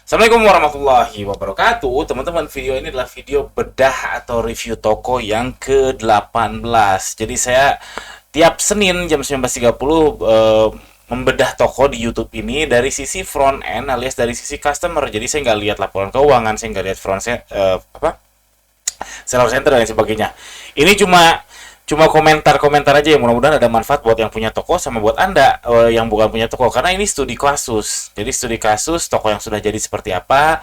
Assalamualaikum warahmatullahi wabarakatuh. Teman-teman, video ini adalah video bedah atau review toko yang ke-18. Jadi saya tiap Senin jam 19.30 membedah toko di YouTube ini dari sisi front end alias dari sisi customer. Jadi saya nggak lihat laporan keuangan, saya nggak lihat seller center dan sebagainya. Ini cuma komentar-komentar aja, yang mudah-mudahan ada manfaat buat yang punya toko sama buat Anda yang bukan punya toko, karena ini studi kasus. Jadi studi kasus toko yang sudah jadi seperti apa,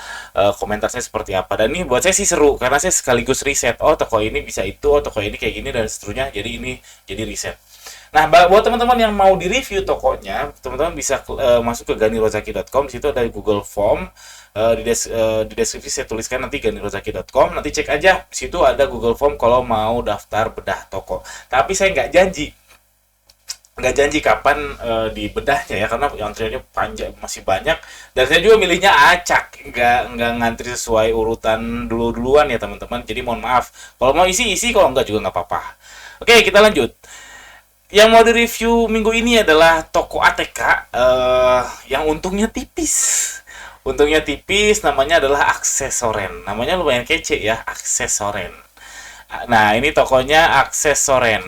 komentar saya seperti apa, dan ini buat saya sih seru karena saya sekaligus riset. Oh, toko ini bisa itu, oh toko ini kayak gini dan seterusnya. Jadi ini jadi riset. Nah, buat teman-teman yang mau di-review tokonya, teman-teman bisa masuk ke ganirozaki.com. Di situ ada Google Form. Di deskripsi saya tuliskan nanti ganirozaki.com. Nanti cek aja, di situ ada Google Form kalau mau daftar bedah toko. Tapi saya nggak janji kapan di bedahnya ya, karena antriannya panjang, masih banyak, dan saya juga milihnya acak, nggak ngantri sesuai urutan duluan ya teman-teman. Jadi mohon maaf, kalau mau isi, kalau nggak juga nggak apa-apa. Oke, kita lanjut. Yang mau di-review minggu ini adalah toko ATK yang untungnya tipis. Untungnya tipis, namanya adalah Aksesoren. Namanya lumayan kece ya, Aksesoren. Nah, ini tokonya Aksesoren.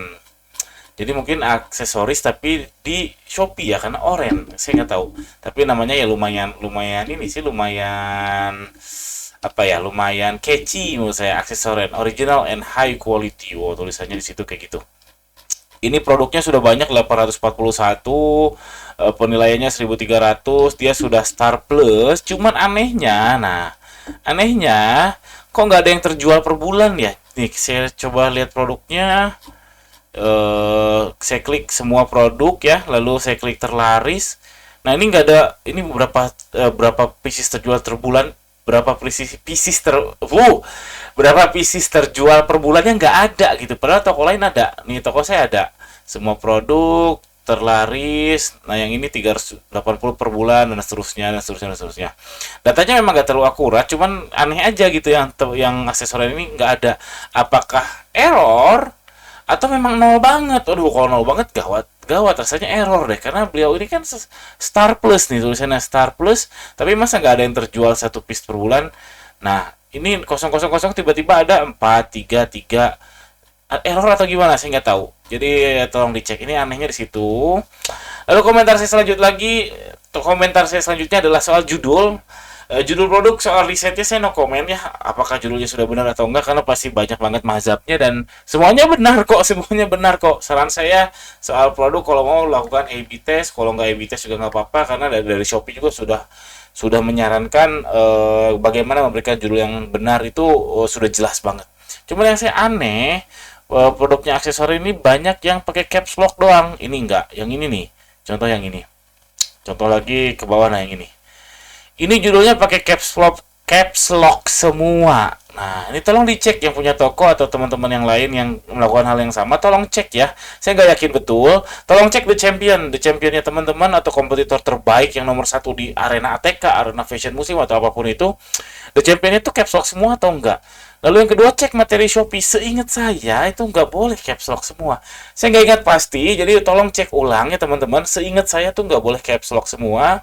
Jadi mungkin aksesoris tapi di Shopee ya, karena oren. Saya nggak tahu. Tapi namanya ya lumayan ini sih, lumayan apa ya, lumayan catchy menurut saya. Aksesoren, original and high quality. Oh, tulisannya di situ kayak gitu. Ini produknya sudah banyak, 841, penilaiannya 1300, dia sudah Star Plus. Cuman anehnya kok nggak ada yang terjual per bulan ya. Nih, saya coba lihat produknya. Saya klik semua produk ya, lalu saya klik terlaris. Nah, ini nggak ada, ini berapa pieces terjual per bulan, berapa pieces terjual per bulannya nggak ada gitu. Padahal toko lain ada. Nih, toko saya ada semua produk terlaris. Nah, yang ini 380 per bulan dan seterusnya. Datanya memang nggak terlalu akurat, cuman aneh aja gitu, yang aksesoris ini nggak ada. Apakah error atau memang nol banget? Aduh, kalau nol banget gawat rasanya error deh, karena beliau ini kan Star Plus nih, tulisannya Star Plus, tapi masa nggak ada yang terjual satu piece per bulan. Nah, ini 000 tiba-tiba ada 433, error atau gimana saya nggak tahu. Jadi tolong dicek, ini anehnya di situ. Lalu komentar saya selanjutnya adalah soal judul. Judul produk, soal risetnya saya no comment ya, apakah judulnya sudah benar atau enggak, karena pasti banyak banget mazhabnya dan semuanya benar kok. Saran saya soal produk, kalau mau lakukan A/B test, kalau nggak A/B test juga nggak apa-apa, karena dari Shopee juga sudah menyarankan bagaimana memberikan judul yang benar itu, sudah jelas banget. Cuma yang saya aneh, produknya aksesoris ini banyak yang pakai caps lock doang. Ini enggak, yang ini nih, contoh yang ini, contoh lagi ke bawah. Nah, yang ini judulnya pakai caps lock semua. Nah, ini tolong dicek yang punya toko atau teman-teman yang lain yang melakukan hal yang sama, tolong cek ya. Saya nggak yakin betul. Tolong cek The Championnya teman-teman, atau kompetitor terbaik yang nomor 1 di arena ATK, arena fashion musim atau apapun itu. The Championnya itu caps lock semua atau enggak? Lalu yang kedua, cek materi Shopee. Seingat saya itu nggak boleh caps lock semua. Saya nggak ingat pasti, jadi tolong cek ulang ya teman-teman. Seingat saya tuh nggak boleh caps lock semua.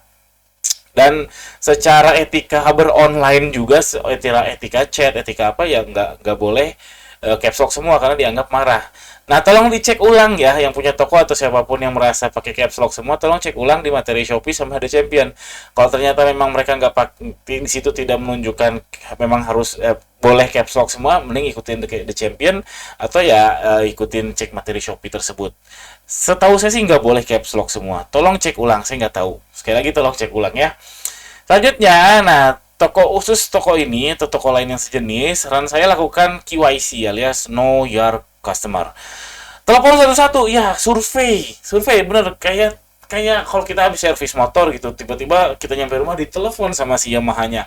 Dan secara etika online juga, etika chat, etika apa ya, nggak boleh caps lock semua karena dianggap marah. Nah, tolong dicek ulang ya, yang punya toko atau siapapun yang merasa pakai caps lock semua, tolong cek ulang di materi Shopee sama The Champion. Kalau ternyata memang mereka nggak pakai, di situ tidak menunjukkan memang harus boleh caps lock semua, mending ikutin The Champion atau ya ikutin cek materi Shopee tersebut. Setahu saya sih nggak boleh caps lock semua. Tolong cek ulang, saya nggak tahu. Sekali lagi tolong cek ulang ya. Selanjutnya, nah, toko ini atau toko lain yang sejenis, saran saya lakukan KYC alias Know Your Customer. Telepon satu-satu, ya, survei bener, kayak kalau kita habis servis motor gitu, tiba-tiba kita nyampe rumah ditelepon sama si Yamaha-nya,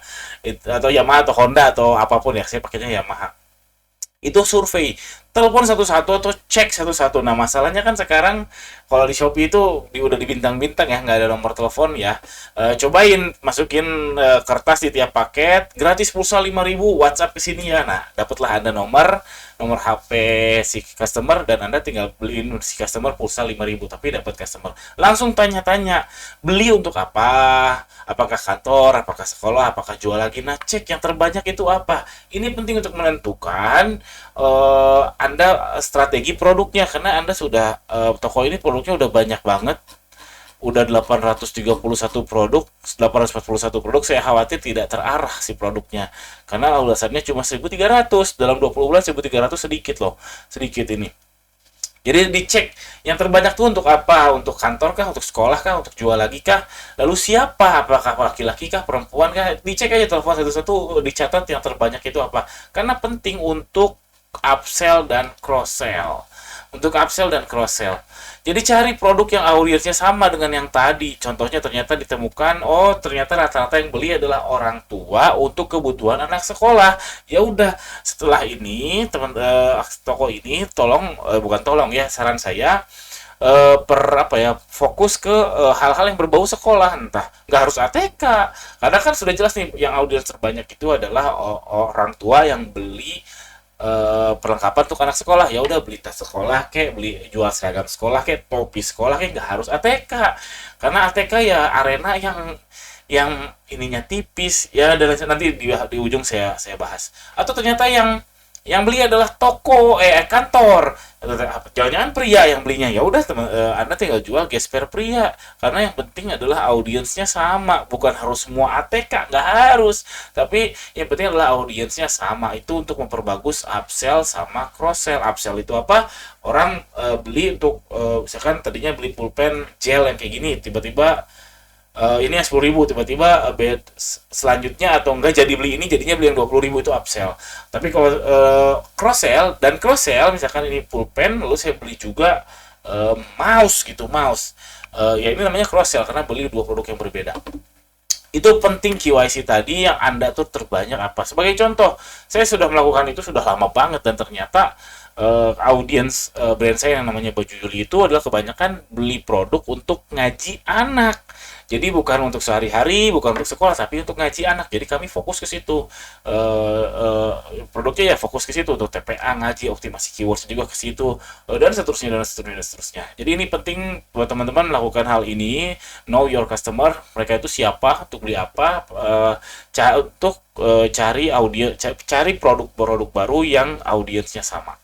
atau Yamaha atau Honda atau apapun ya, saya pakainya Yamaha. Itu survei, telepon satu-satu atau cek satu-satu. Nah, masalahnya kan sekarang kalau di Shopee itu udah di bintang-bintang ya, nggak ada nomor telepon ya. Cobain masukin kertas di tiap paket, gratis pulsa 5.000, WhatsApp ke sini ya. Nah, dapatlah Anda nomor HP si customer, dan Anda tinggal beliin si customer pulsa 5.000, tapi dapat customer. Langsung tanya-tanya, beli untuk apa? Apakah kantor, apakah sekolah, apakah jual lagi? Nah, cek yang terbanyak itu apa. Ini penting untuk menentukan Anda strategi produknya, karena Anda sudah toko ini produknya udah banyak banget, udah 831 produk, 841 produk. Saya khawatir tidak terarah si produknya, karena alasannya cuma 1.300 dalam 20 bulan. 1.300 sedikit loh, sedikit ini. Jadi dicek yang terbanyak tuh untuk apa, untuk kantor kah, untuk sekolah kah, untuk jual lagi kah, lalu siapa, apakah laki-laki kah, perempuan kah. Dicek aja, telepon satu-satu, dicatat yang terbanyak itu apa, karena penting untuk upsell dan cross sell. Untuk upsell dan cross sell, jadi cari produk yang audiensnya sama dengan yang tadi. Contohnya ternyata ditemukan, oh ternyata rata-rata yang beli adalah orang tua untuk kebutuhan anak sekolah. Ya udah, setelah ini toko ini tolong, bukan tolong ya, saran saya, fokus ke hal-hal yang berbau sekolah. Entah, nggak harus ATK, karena kan sudah jelas nih yang audiens terbanyak itu adalah orang tua yang beli perlengkapan untuk anak sekolah. Ya udah, beli tas sekolah kek, beli jual seragam sekolah kek, topi sekolah kek, nggak harus ATK, karena ATK ya arena yang ininya tipis ya. Dan nanti di ujung saya bahas. Atau ternyata yang beli adalah kantor, jangan-jangan pria yang belinya. Ya udah, Anda tinggal jual gesper pria, karena yang penting adalah audiensnya sama. Bukan harus semua ATK, nggak harus, tapi yang penting adalah audiensnya sama. Itu untuk memperbagus upsell sama cross sell. Upsell itu apa? Orang beli untuk misalkan tadinya beli pulpen gel yang kayak gini, tiba-tiba ini yang 10.000, tiba-tiba selanjutnya atau enggak jadi beli ini, jadinya beli yang 20.000, itu upsell. Tapi kalau cross sell misalkan ini pulpen, lalu saya beli juga mouse gitu, ya ini namanya cross sell, karena beli dua produk yang berbeda. Itu penting KYC tadi yang Anda tuh terbanyak apa. Sebagai contoh, saya sudah melakukan itu sudah lama banget, dan ternyata audiens brand saya yang namanya Baju Yuli itu adalah kebanyakan beli produk untuk ngaji anak. Jadi bukan untuk sehari-hari, bukan untuk sekolah, tapi untuk ngaji anak. Jadi kami fokus ke situ. Produknya ya fokus ke situ, untuk TPA, ngaji, optimasi keywords juga ke situ, dan seterusnya. Jadi ini penting buat teman-teman melakukan hal ini. Know your customer, mereka itu siapa, untuk beli apa, cari produk-produk baru yang audiensnya sama.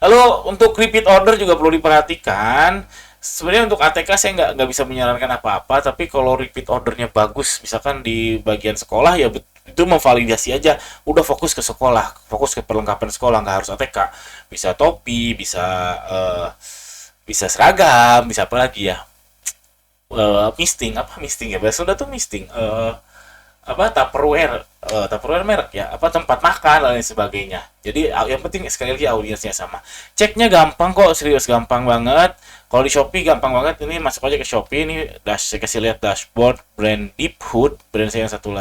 Lalu untuk repeat order juga perlu diperhatikan. Sebenarnya untuk ATK saya nggak bisa menyarankan apa-apa, tapi kalau repeat ordernya bagus, misalkan di bagian sekolah, ya itu memvalidasi aja. Udah fokus ke sekolah, fokus ke perlengkapan sekolah, nggak harus ATK. Bisa topi, bisa seragam, bisa apa lagi ya? Misting ya, bahasa udah tuh misting. Tupperware merek ya, tempat makan dan lain sebagainya. Jadi yang penting sekali lagi audiensnya sama. Ceknya gampang kok, serius gampang banget. Kalau di Shopee gampang banget. Ini masuk aja ke Shopee, ini saya kasih lihat dashboard brand Deep Hood, brand saya yang satu,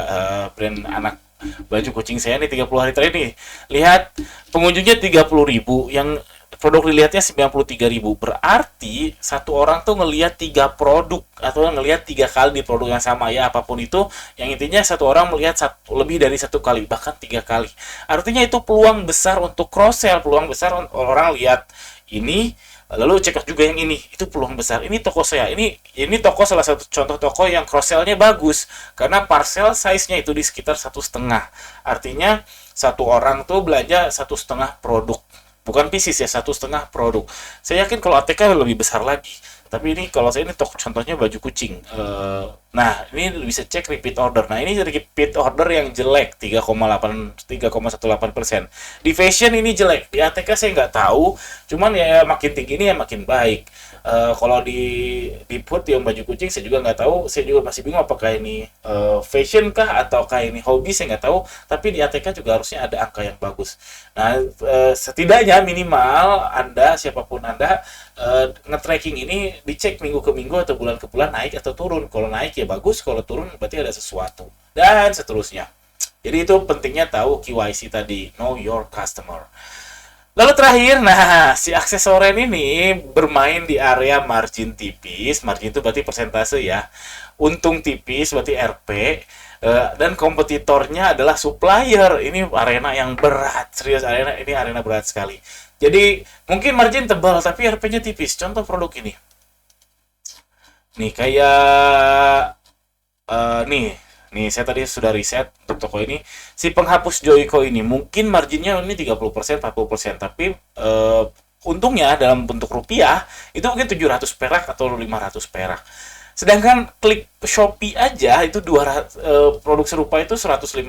brand anak baju kucing saya nih. 30 hari terakhir nih, lihat pengunjungnya 30.000, yang produk dilihatnya 93.000. Berarti satu orang tuh ngelihat 3 produk, atau ngelihat 3 kali di produk yang sama ya, apapun itu. Yang intinya satu orang melihat lebih dari 1 kali, bahkan 3 kali. Artinya itu peluang besar untuk cross sell, peluang besar orang lihat ini lalu cek juga yang ini, itu peluang besar. Ini toko saya, ini toko, salah satu contoh toko yang cross sell-nya bagus, karena parcel size-nya itu di sekitar 1,5. Artinya satu orang tuh belanja 1,5 produk, bukan pieces ya, 1,5 produk. Saya yakin kalau ATK lebih besar lagi, tapi ini kalau saya ini contohnya baju kucing. Nah, ini bisa cek repeat order. Nah, ini repeat order yang jelek, 3,18%. Di fashion ini jelek, di ATK saya nggak tahu, cuman ya makin tinggi ini ya makin baik. Kalau di food yang baju kucing saya juga nggak tahu, saya juga masih bingung apakah ini fashion kah ataukah ini hobi, saya nggak tahu. Tapi di ATK juga harusnya ada angka yang bagus. Nah, setidaknya minimal Anda, siapapun Anda, nge-tracking ini dicek minggu ke minggu atau bulan ke bulan, naik atau turun. Kalau naik ya bagus, kalau turun berarti ada sesuatu, dan seterusnya. Jadi itu pentingnya tahu KYC tadi, know your customer. Lalu terakhir, nah si aksesoren ini bermain di area margin tipis. Margin itu berarti persentase ya. Untung tipis berarti RP. Dan kompetitornya adalah supplier. Ini arena yang berat, serius ini arena berat sekali. Jadi mungkin margin tebal tapi RP-nya tipis. Contoh produk ini. Nih kayak nih saya tadi sudah riset untuk toko ini. Si penghapus Joico ini mungkin marginnya ini 30%, 40%, tapi untungnya dalam bentuk rupiah itu mungkin 700 perak atau 500 perak. Sedangkan klik Shopee aja itu 200, produk serupa itu 150,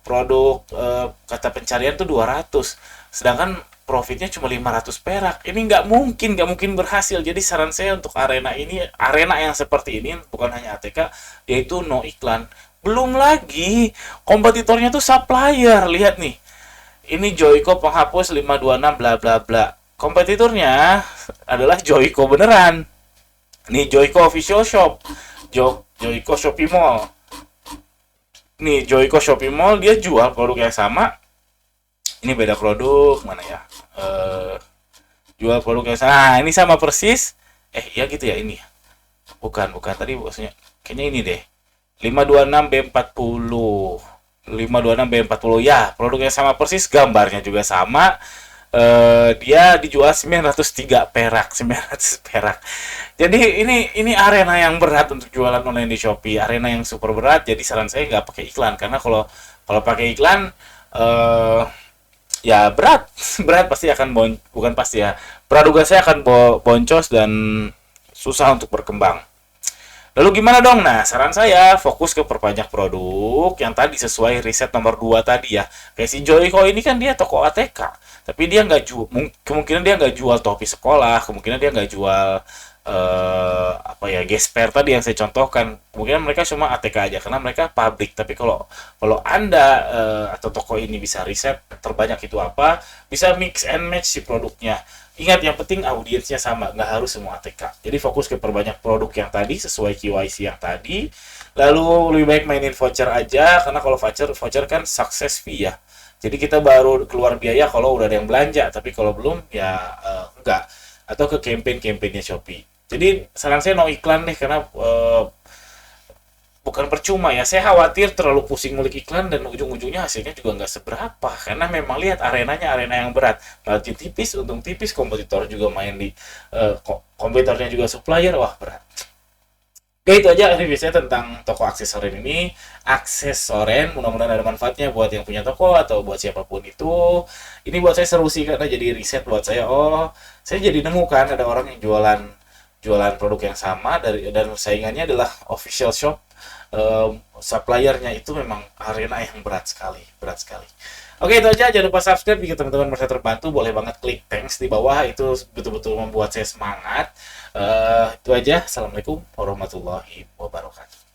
produk kata pencarian tuh 200. Sedangkan profitnya cuma 500 perak. Ini nggak mungkin berhasil. Jadi saran saya untuk arena ini, arena yang seperti ini, bukan hanya ATK, yaitu no iklan. Belum lagi kompetitornya tuh supplier. Lihat nih, ini Joico penghapus 526 bla bla bla. Kompetitornya adalah Joico beneran. Nih Joico official shop, Joico Shopee Mall. Nih Joico Shopee Mall dia jual produk yang sama. Ini beda produk mana ya? Jual produk yang sama. Nah, ini sama persis. Ya gitu ya ini. Bukan tadi maksudnya. Kayaknya ini deh. 526 B40. 526 B40 ya, produk yang sama persis, gambarnya juga sama. Dia dijual 903 perak, 900 perak. Jadi ini arena yang berat untuk jualan online di Shopee, arena yang super berat. Jadi saran saya nggak pakai iklan, karena kalau pakai iklan ya berat berat pasti akan bukan pasti ya, praduga saya akan boncos dan susah untuk berkembang. Lalu gimana dong? Nah, saran saya fokus ke perbanyak produk yang tadi sesuai riset nomor 2 tadi ya. Kayak si Joico ini kan dia toko ATK, tapi dia nggak jual, kemungkinan dia nggak jual topi sekolah, kemungkinan dia nggak jual apa ya, gesper tadi yang saya contohkan. Kemungkinan mereka cuma ATK aja karena mereka pabrik. Tapi kalau kalau Anda atau toko ini bisa riset terbanyak itu apa, bisa mix and match si produknya. Ingat, yang penting audiensnya sama, nggak harus semua ATK. Jadi fokus ke perbanyak produk yang tadi sesuai KYC yang tadi. Lalu lebih baik mainin voucher aja, karena kalau voucher kan success fee ya. Jadi kita baru keluar biaya kalau udah ada yang belanja, tapi kalau belum ya enggak. Atau ke campaign-campaignnya Shopee. Jadi saran saya no iklan deh, karena bukan percuma ya, saya khawatir terlalu pusing ngulik iklan dan ujung-ujungnya hasilnya juga nggak seberapa, karena memang lihat arenanya arena yang berat, margin tipis, untung tipis, kompetitor juga main di kompetitornya juga supplier, wah berat. Oke, itu aja review saya tentang toko aksesoren ini. Aksesoren, mudah-mudahan ada manfaatnya buat yang punya toko atau buat siapapun itu. Ini buat saya seru sih, karena jadi riset buat saya. Oh, saya jadi nemu kan ada orang yang jualan produk yang sama dan saingannya adalah official shop. Suppliernya itu memang arena yang berat sekali. Oke, itu aja. Jangan lupa subscribe jika teman-teman merasa terbantu. Boleh banget klik thanks di bawah, itu betul-betul membuat saya semangat. Itu aja. Assalamualaikum warahmatullahi wabarakatuh.